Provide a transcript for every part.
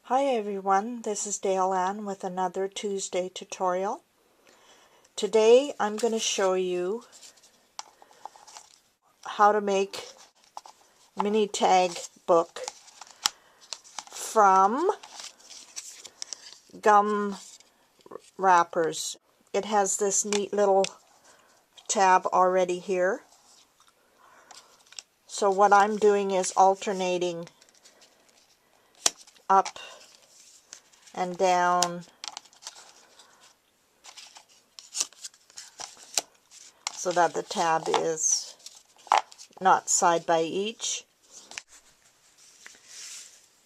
Hi everyone, this is Dale Ann with another Tuesday tutorial. Today I'm going to show you how to make mini tag book from gum wrappers. It has this neat little tab already here. So what I'm doing is alternating up and down so that the tab is not side by each.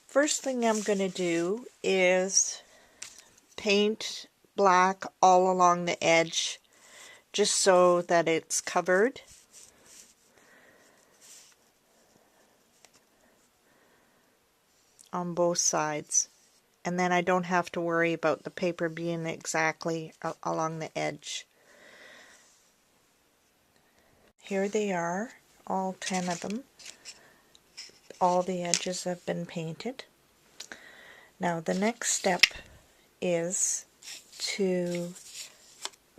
First thing I'm going to do is paint black all along the edge just so that it's covered. On both sides, and then I don't have to worry about the paper being exactly along the edge. Here they are, all 10 of them. All the edges have been painted. Now the next step is to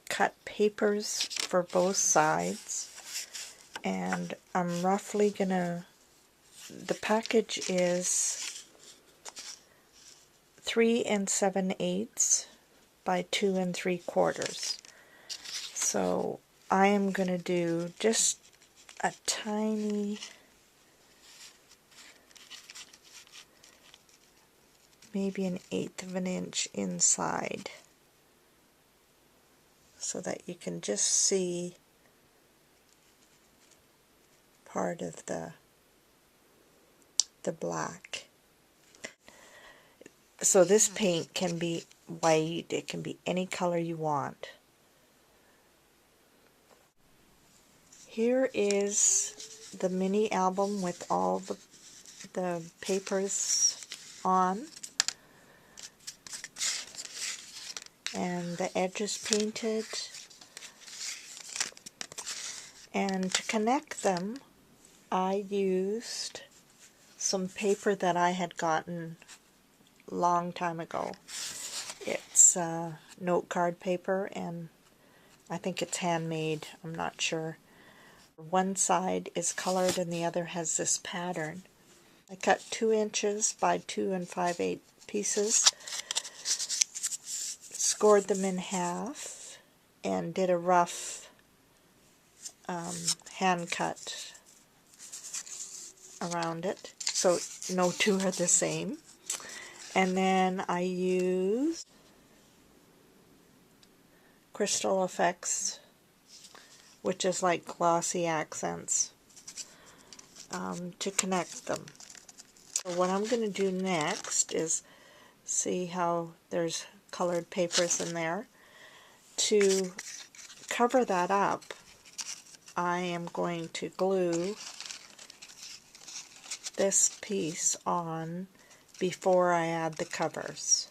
cut papers for both sides, and I'm roughly gonna, the package is 3 7/8 by 2 3/4. So I am going to do just a tiny, maybe 1/8 of an inch inside, so that you can just see part of the black. So this paint can be white, it can be any color you want. Here is the mini album with all the papers on, and the edges painted. And to connect them, I used some paper that I had gotten long time ago. It's note card paper, and I think it's handmade, I'm not sure. One side is colored and the other has this pattern. I cut 2 inches by 2 5/8 pieces, scored them in half, and did a rough hand cut around it, so no two are the same. And then I used Crystal Effects, which is like glossy accents, to connect them. So what I'm going to do next is, see how there's colored papers in there. To cover that up, I am going to glue this piece on before I add the covers,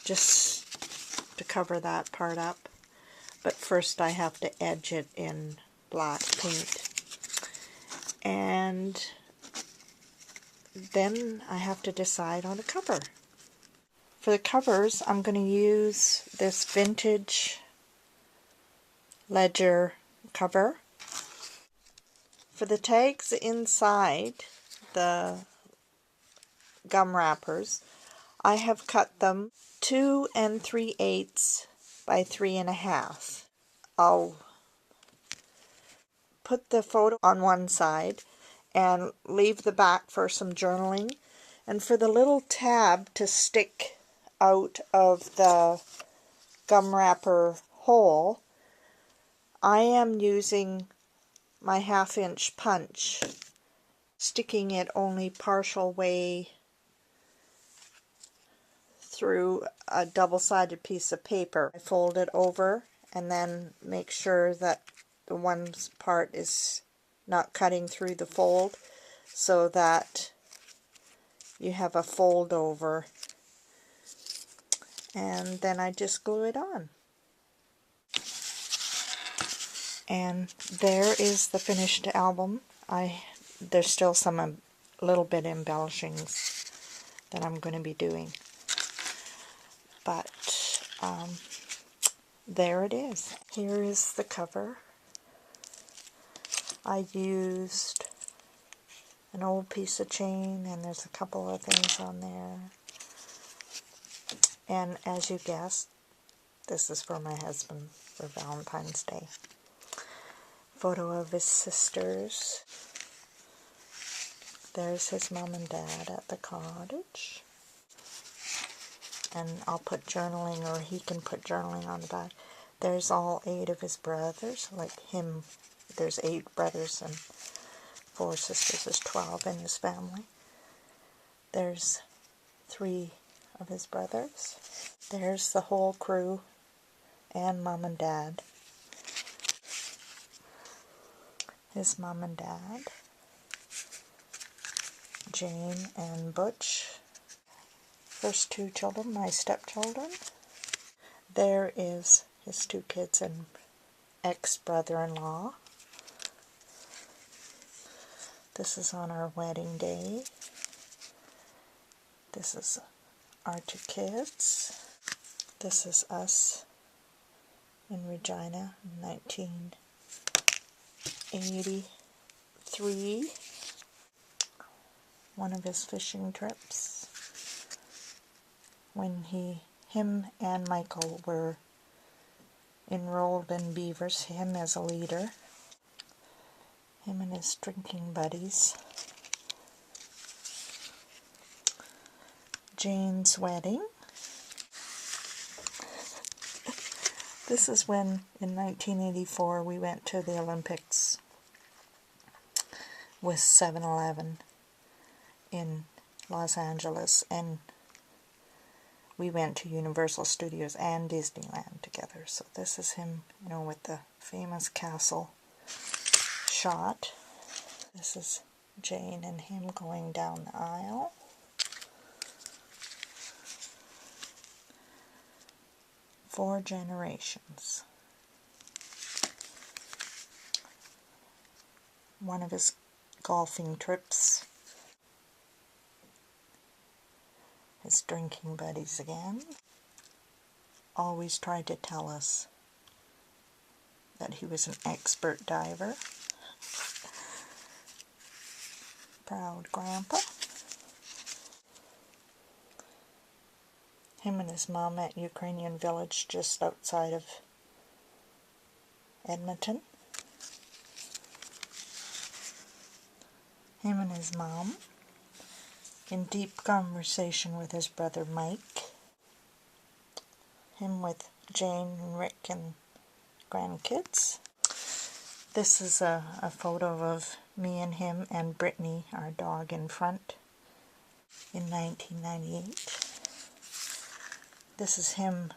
just to cover that part up. But first I have to edge it in black paint, and then I have to decide on a cover. For the covers, I'm going to use this vintage ledger cover. For the tags inside the gum wrappers, I have cut them 2 3/8 by 3 1/2. I'll put the photo on one side and leave the back for some journaling. And for the little tab to stick out of the gum wrapper hole, I am using my 1/2 inch punch, sticking it only partial way through a double-sided piece of paper. I fold it over and then make sure that the one part is not cutting through the fold, so that you have a fold over, and then I just glue it on. And there is the finished album. There's still some little bit embellishings that I'm going to be doing. But there it is. Here is the cover. I used an old piece of chain, and there's a couple of things on there. And as you guessed, this is for my husband for Valentine's Day. Photo of his sisters. There's his mom and dad at the cottage. And I'll put journaling, or he can put journaling on the back. There's all 8 of his brothers, like him. There's 8 brothers and 4 sisters. There's 12 in his family. There's 3 of his brothers. There's the whole crew and mom and dad. His mom and dad, Jane and Butch. First 2 children, my stepchildren. There is his 2 kids and ex-brother-in-law. This is on our wedding day. This is our 2 kids. This is us in Regina in 1983. One of his fishing trips when him and Michael were enrolled in beavers, him as a leader, him and his drinking buddies. Jane's wedding. This is when, in 1984, we went to the Olympics with 7-Eleven in Los Angeles, and we went to Universal Studios and Disneyland together. So this is him, you know, with the famous castle shot. This is Jane and him going down the aisle. Four generations. One of his golfing trips. His drinking buddies again. Always tried to tell us that he was an expert diver. Proud grandpa. Him and his mom at Ukrainian village just outside of Edmonton. Him and his mom in deep conversation with his brother Mike. Him with Jane and Rick and grandkids. This is a photo of me and him and Brittany, our dog, in front in 1998. This is him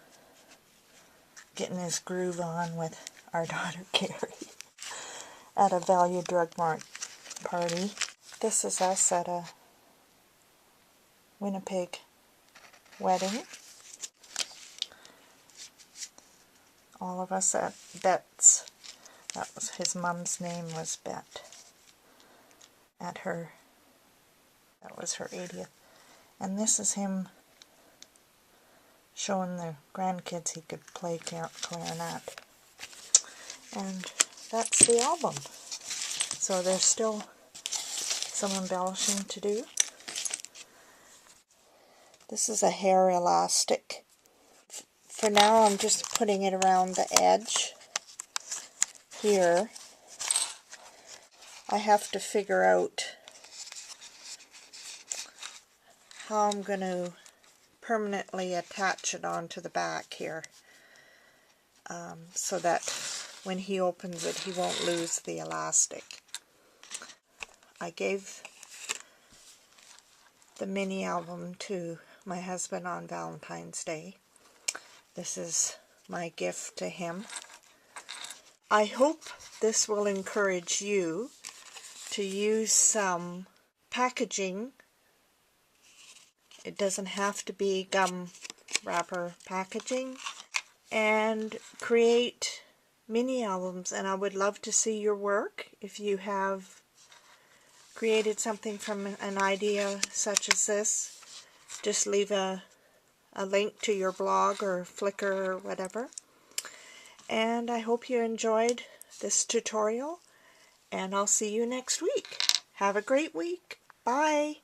getting his groove on with our daughter Carrie at a Value Drug Mart party. This is us at a Winnipeg wedding. All of us at Bet's. That was his mom's name was Bet. At her, that was her 80th. And this is him showing the grandkids he could play clarinet. And that's the album. So there's still some embellishing to do. This is a hair elastic. For now I'm just putting it around the edge here. I have to figure out how I'm going to permanently attach it onto the back here, so that when he opens it he won't lose the elastic. I gave the mini album to my husband on Valentine's Day. This is my gift to him. I hope this will encourage you to use some packaging. It doesn't have to be gum wrapper packaging, and create mini albums. And I would love to see your work. If you have created something from an idea such as this, just leave a link to your blog or Flickr or whatever. And I hope you enjoyed this tutorial, and I'll see you next week. Have a great week. Bye.